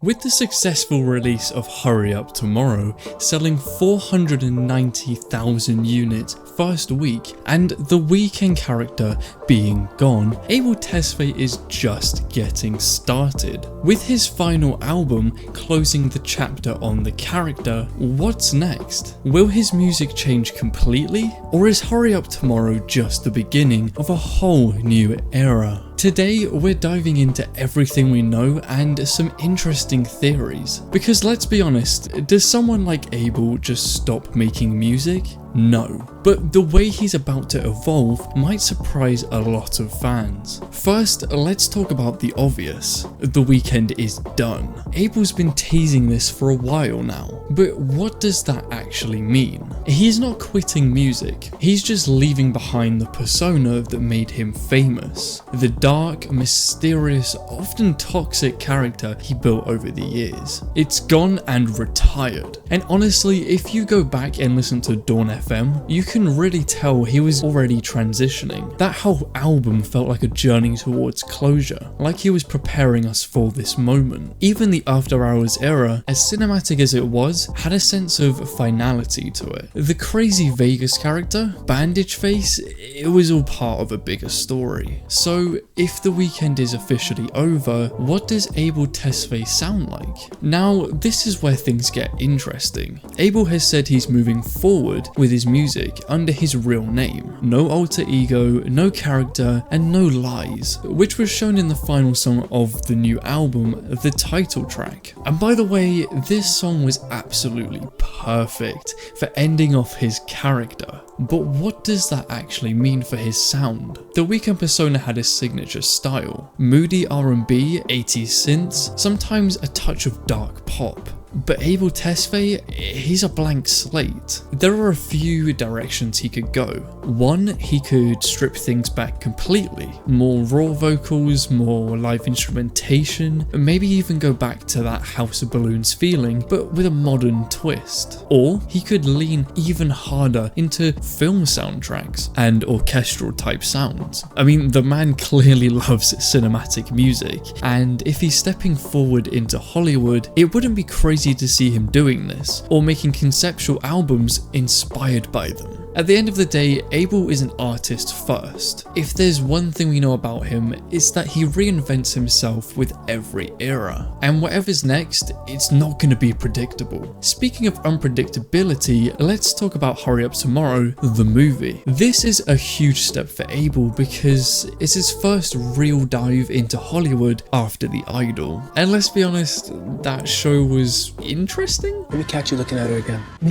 With the successful release of Hurry Up Tomorrow, selling 490,000 units first week, and the Weeknd character being gone, Abel Tesfaye is just getting started. With his final album closing the chapter on the character, what's next? Will his music change completely, or is Hurry Up Tomorrow just the beginning of a whole new era? Today, we're diving into everything we know and some interesting theories. Because let's be honest, does someone like Abel just stop making music? No. But the way he's about to evolve might surprise a lot of fans. First, let's talk about the obvious. The Weeknd is done. Abel's been teasing this for a while now, but what does that actually mean? He's not quitting music, he's just leaving behind the persona that made him famous. The dark, mysterious, often toxic character he built over the years. It's gone and retired. And honestly, if you go back and listen to Dawn FM, you can really tell he was already transitioning. That whole album felt like a journey towards closure, like he was preparing us for this moment. Even the After Hours era, as cinematic as it was, had a sense of finality to it. The crazy Vegas character, Bandage Face, it was all part of a bigger story. So if the Weeknd is officially over, what does Abel Tesfaye sound like? Now, this is where things get interesting. Abel has said he's moving forward with his music under his real name. No alter ego, no character, and no lies, which was shown in the final song of the new album, the title track. And by the way, this song was absolutely perfect for ending off his character. But what does that actually mean for his sound? The Weeknd persona had a signature style. Moody R&B, 80s synths, sometimes a touch of dark pop. But Abel Tesfaye, he's a blank slate. There are a few directions he could go. One, he could strip things back completely. More raw vocals, more live instrumentation, maybe even go back to that House of Balloons feeling, but with a modern twist. Or he could lean even harder into film soundtracks and orchestral type sounds. I mean, the man clearly loves cinematic music, and if he's stepping forward into Hollywood, it wouldn't be crazy to see him doing this, or making conceptual albums inspired by them. At the end of the day, Abel is an artist first. If there's one thing we know about him, it's that he reinvents himself with every era. And whatever's next, it's not going to be predictable. Speaking of unpredictability, let's talk about Hurry Up Tomorrow, the movie. This is a huge step for Abel because it's his first real dive into Hollywood after The Idol. And let's be honest, that show was interesting. Let me catch you looking at her again. I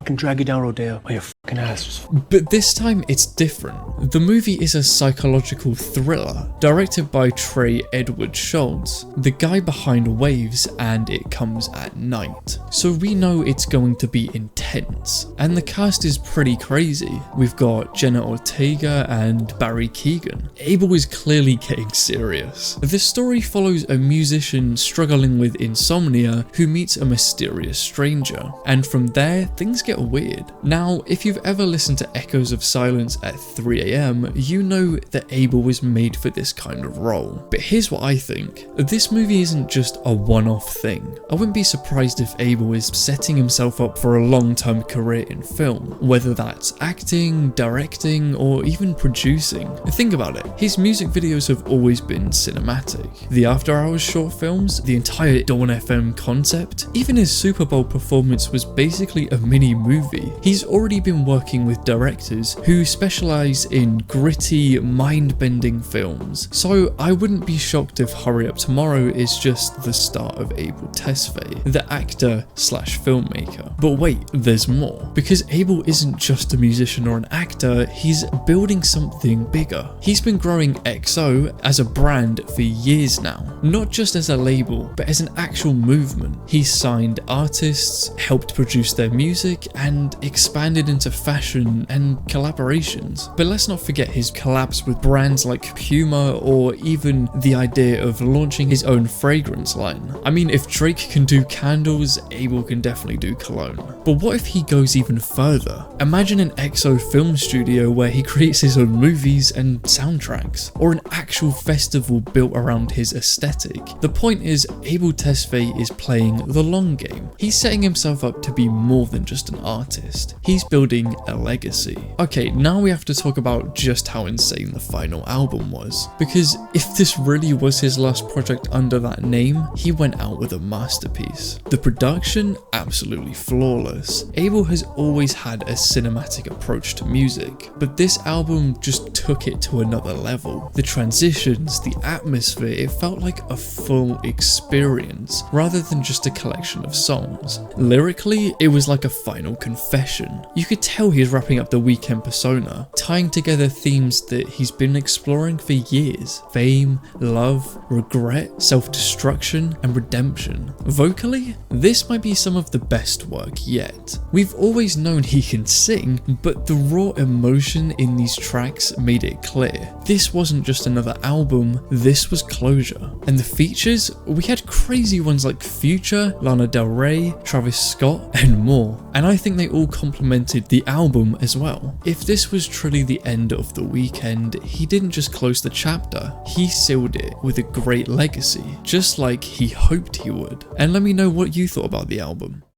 can drag you down Rodeo by your fucking ass. But this time it's different. The movie is a psychological thriller, directed by Trey Edward Schultz, the guy behind Waves and It Comes at Night. So we know it's going to be intense. And the cast is pretty crazy. We've got Jenna Ortega and Barry Keoghan. Abel is clearly getting serious. The story follows a musician struggling with insomnia who meets a mysterious stranger. And from there, things get weird. Now, if you've ever listened to Echoes of Silence at 3 AM, you know that Abel was made for this kind of role. But here's what I think. This movie isn't just a one-off thing. I wouldn't be surprised if Abel is setting himself up for a long-term career in film, whether that's acting, directing, or even producing. Think about it. His music videos have always been cinematic. The After Hours short films, the entire Dawn FM concept, even his Super Bowl performance was basically a mini movie. He's already been working with directors who specialize in gritty, mind-bending films, so I wouldn't be shocked if Hurry Up Tomorrow is just the start of Abel Tesfaye, the actor/filmmaker. But wait, there's more. Because Abel isn't just a musician or an actor, he's building something bigger. He's been growing XO as a brand for years now, not just as a label, but as an actual movement. He's signed artists, helped produce their music, and expanded into fashion and collaborations. But let's not forget his collabs with brands like Puma, or even the idea of launching his own fragrance line. I mean, if Drake can do candles, Abel can definitely do cologne. But what if he goes even further? Imagine an EXO film studio where he creates his own movies and soundtracks, or an actual festival built around his aesthetic. The point is, Abel Tesfaye is playing the long game. He's setting himself up to be more than just an artist. He's building a legacy. Okay, now we have to talk about just how insane the final album was, because if this really was his last project under that name, he went out with a masterpiece. The production, absolutely flawless. Abel has always had a cinematic approach to music, but this album just took it to another level. The transitions, the atmosphere, it felt like a full experience rather than just a collection of songs. Lyrically, it was like a final confession. You could tell he's wrapping up the Weeknd persona, tying together themes that he's been exploring for years: fame, love, regret, self-destruction, and redemption. Vocally, this might be some of the best work yet. We've always known he can sing, but the raw emotion in these tracks made it clear. This wasn't just another album, this was closure. And the features, we had crazy ones like Future, Lana Del Rey, Travis Scott, and more. And I think they all complemented the album as well. If this was truly the end of the Weeknd, he didn't just close the chapter, he sealed it with a great legacy, just like he hoped he would. And let me know what you thought about the album.